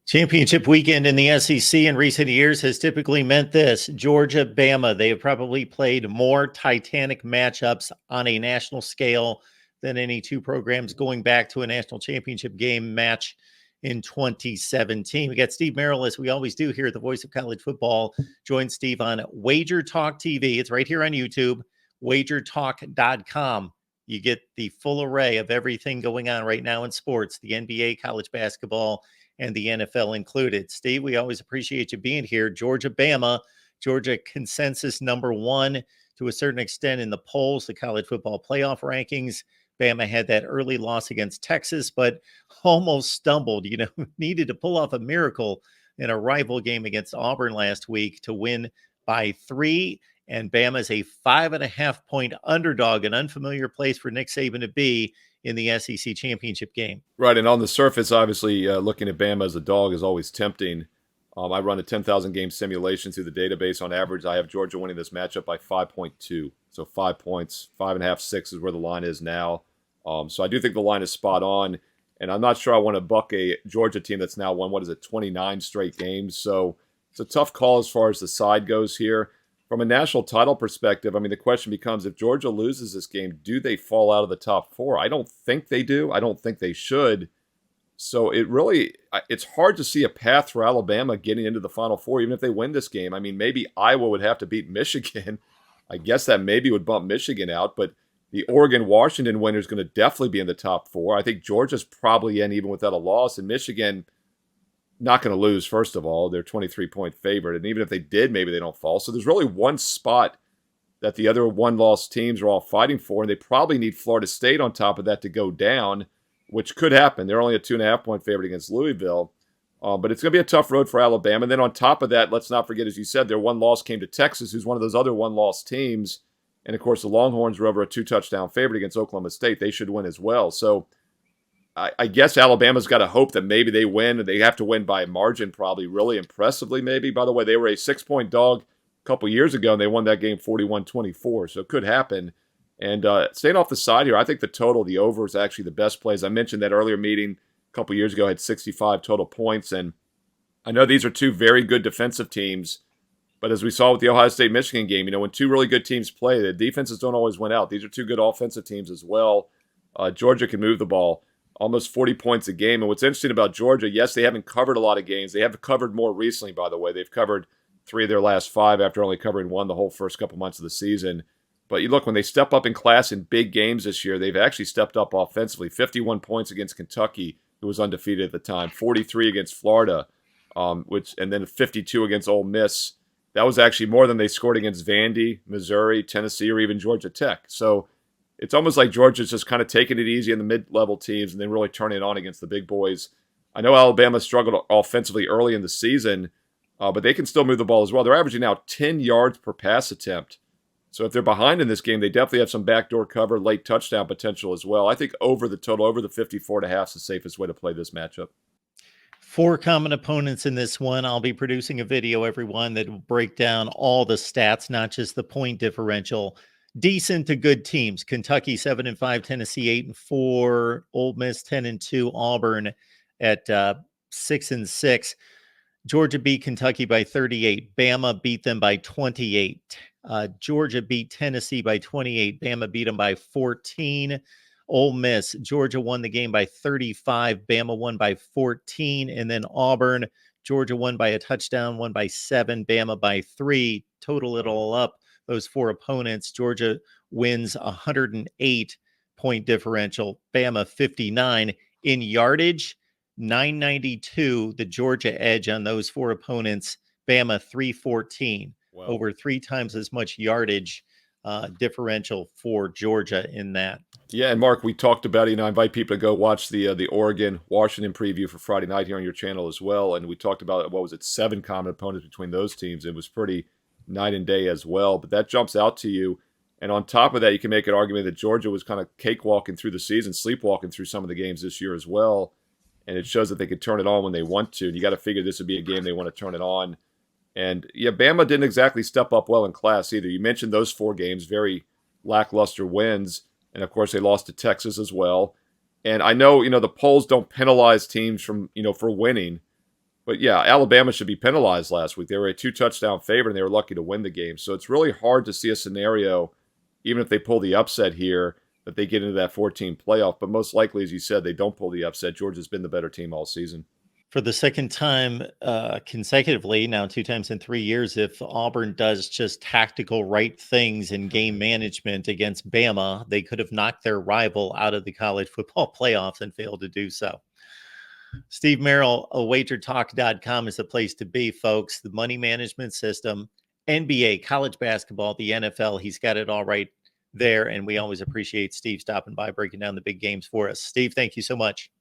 Championship weekend in the SEC in recent years has typically meant this: Georgia, Bama. They have probably played more Titanic matchups on a national scale than any two programs going back to a national championship game match in 2017. We got Steve Merrill, as we always do here at the Voice of College Football. Join Steve on Wager Talk TV. It's right here on YouTube, wagertalk.com. You get the full array of everything going on right now in sports, the NBA, college basketball, and the NFL included. Steve, we always appreciate you being here. Georgia, Bama. Georgia consensus number one to a certain extent in the polls, the college football playoff rankings. Bama had that early loss against Texas, but almost stumbled, needed to pull off a miracle in a rival game against Auburn last week to win by 3. And Bama is a 5.5-point underdog, an unfamiliar place for Nick Saban to be in the SEC championship game. Right, and on the surface, obviously, looking at Bama as a dog is always tempting. I run a 10,000 game simulation through the database. On average, I have Georgia winning this matchup by 5.2. So 5 points, 5.5, 6 is where the line is now. So I do think the line is spot on. And I'm not sure I want to buck a Georgia team that's now won, 29 straight games. So it's a tough call as far as the side goes here. From a national title perspective, I mean, the question becomes, if Georgia loses this game, do they fall out of the top 4? I don't think they do. I don't think they should. So it's hard to see a path for Alabama getting into the Final Four, even if they win this game. I mean, maybe Iowa would have to beat Michigan. I guess that maybe would bump Michigan out, but the Oregon-Washington winner is going to definitely be in the top 4. I think Georgia's probably in even without a loss, and Michigan not going to lose, first of all. They're 23-point favorite, and even if they did, maybe they don't fall. So there's really one spot that the other one-loss teams are all fighting for, and they probably need Florida State on top of that to go down, which could happen. They're only a 2.5-point favorite against Louisville. But it's going to be a tough road for Alabama. And then on top of that, let's not forget, as you said, their one loss came to Texas, who's one of those other one-loss teams. And, of course, the Longhorns were over a 2-touchdown favorite against Oklahoma State. They should win as well. So I guess Alabama's got to hope that maybe they win. And they have to win by a margin, probably really impressively maybe. By the way, they were a 6-point dog a couple years ago, and they won that game 41-24. So it could happen. And staying off the side here, I think the total, the over, is actually the best play. As I mentioned, that earlier meeting a couple years ago had 65 total points. And I know these are two very good defensive teams. But as we saw with the Ohio State-Michigan game, when two really good teams play, the defenses don't always win out. These are two good offensive teams as well. Georgia can move the ball almost 40 points a game. And what's interesting about Georgia, yes, they haven't covered a lot of games. They have covered more recently, by the way. They've covered 3 of their last 5 after only covering 1 the whole first couple months of the season. But you look, when they step up in class in big games this year, they've actually stepped up offensively. 51 points against Kentucky, who was undefeated at the time. 43 against Florida, and then 52 against Ole Miss. That was actually more than they scored against Vandy, Missouri, Tennessee, or even Georgia Tech. So it's almost like Georgia's just kind of taking it easy in the mid-level teams and then really turning it on against the big boys. I know Alabama struggled offensively early in the season, but they can still move the ball as well. They're averaging now 10 yards per pass attempt. So if they're behind in this game, they definitely have some backdoor cover, late touchdown potential as well. I think over the total, over the 54.5 is the safest way to play this matchup. 4 common opponents in this one. I'll be producing a video, everyone, that will break down all the stats, not just the point differential. Decent to good teams. Kentucky 7-5, Tennessee 8-4, Ole Miss 10-2, Auburn at 6-6. Georgia beat Kentucky by 38. Bama beat them by 28. Georgia beat Tennessee by 28. Bama beat them by 14. Ole Miss, Georgia won the game by 35. Bama won by 14. And then Auburn, Georgia won by a touchdown, won by 7. Bama by 3. Total it all up, those 4 opponents. Georgia wins 108-point differential. Bama 59. In yardage, 992, the Georgia edge on those 4 opponents. Bama 314. Wow. Over 3 times as much yardage differential for Georgia in that. Yeah, and Mark, we talked about it. I invite people to go watch the Oregon-Washington preview for Friday night here on your channel as well. And we talked about, 7 common opponents between those teams. It was pretty night and day as well. But that jumps out to you. And on top of that, you can make an argument that Georgia was kind of cakewalking through the season, sleepwalking through some of the games this year as well. And it shows that they could turn it on when they want to. And you got to figure this would be a game they want to turn it on. And yeah, Bama didn't exactly step up well in class either. You mentioned those 4 games, very lackluster wins. And, of course, they lost to Texas as well. And I know, the polls don't penalize teams from, for winning. But yeah, Alabama should be penalized last week. They were a 2-touchdown favorite, and they were lucky to win the game. So it's really hard to see a scenario, even if they pull the upset here, that they get into that 14 playoff. But most likely, as you said, they don't pull the upset. Georgia's been the better team all season. For the second time consecutively, now 2 times in 3 years, if Auburn does just tactical right things in game management against Bama, they could have knocked their rival out of the college football playoffs and failed to do so. Steve Merrill, wagertalk.com is the place to be, folks. The money management system, NBA, college basketball, the NFL, he's got it all right there. And we always appreciate Steve stopping by, breaking down the big games for us. Steve, thank you so much.